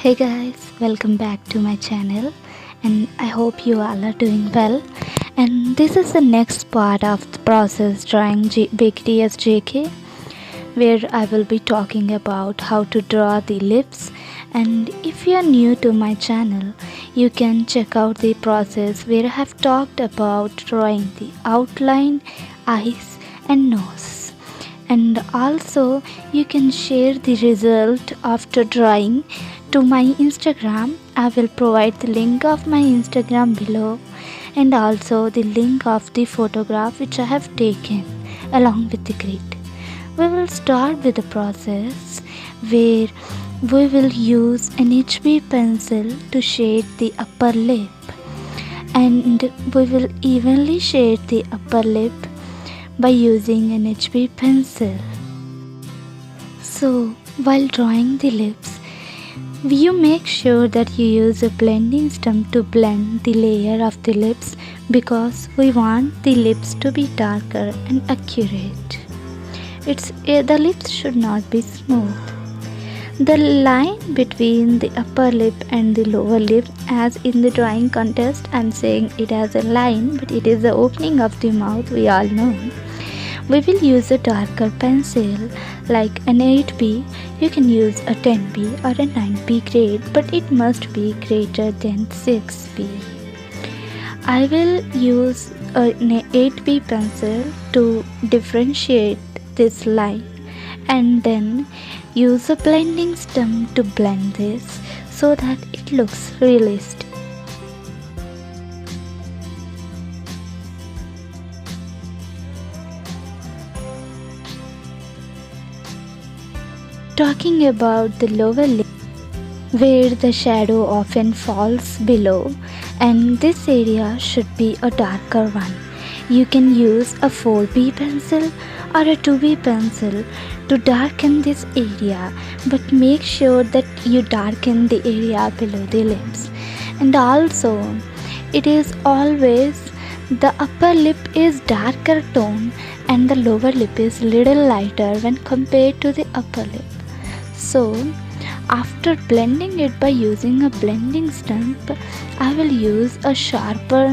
Hey guys, welcome back to my channel and I hope you all are doing well. And this is the next part of the process drawing BTS JK, where I will be talking about how to draw the lips. And if you are new to my channel, you can check out the process where I have talked about drawing the outline, eyes and nose. And also you can share the result after drawing to my Instagram. I will provide the link of my Instagram below and also the link of the photograph which I have taken along with the grid. We will start with the process where we will use an HB pencil to shade the upper lip, and we will evenly shade the upper lip by using an HB pencil. So while drawing the lips, you make sure that you use a blending stump to blend the layer of the lips because we want the lips to be darker and accurate. The lips should not be smooth. The line between the upper lip and the lower lip, as in the drawing contest I'm saying it as a line, but it is the opening of the mouth, we all know. We will use a darker pencil like an 8B. You can use a 10B or a 9B grade, but it must be greater than 6B. I will use an 8B pencil to differentiate this line and then use a blending stump to blend this so that it looks realistic. Talking about the lower lip, where the shadow often falls below, and this area should be a darker one. You can use a 4B pencil or a 2B pencil to darken this area, but make sure that you darken the area below the lips. And also, it is always the upper lip is darker tone and the lower lip is little lighter when compared to the upper lip. So after blending it by using a blending stump, I will use a sharper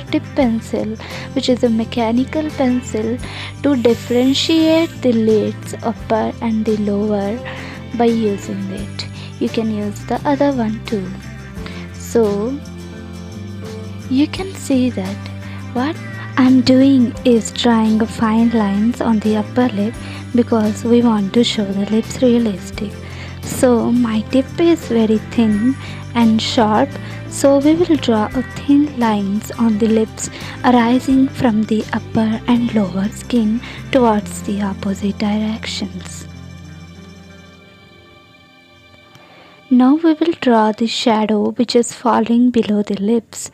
tip pencil, which is a mechanical pencil, to differentiate the lids upper and the lower by using it. You can use the other one too. So you can see that what I'm doing is drawing fine lines on the upper lip because we want to show the lips realistic. So my tip is very thin and sharp, so we will draw a thin lines on the lips arising from the upper and lower skin towards the opposite directions. Now we will draw the shadow which is falling below the lips.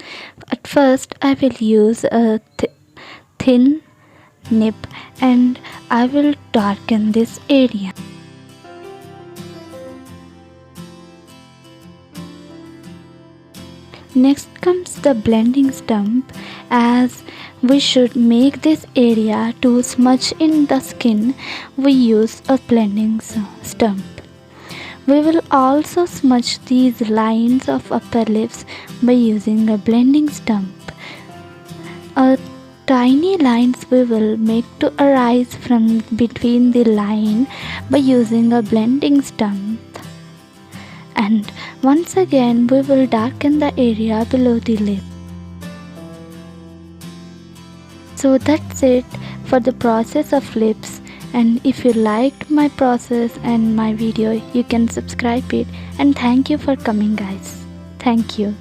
At first I will use a thin nib and I will darken this area. Next comes the blending stump, as we should make this area to smudge in the skin. We use a blending stump. We will also smudge these lines of upper lips by using a blending stump. Tiny lines we will make to arise from between the line by using a blending stump. And once again we will darken the area below the lip. So that's it for the process of lips. And if you liked my process and my video, you can subscribe it. And thank you for coming guys. Thank you.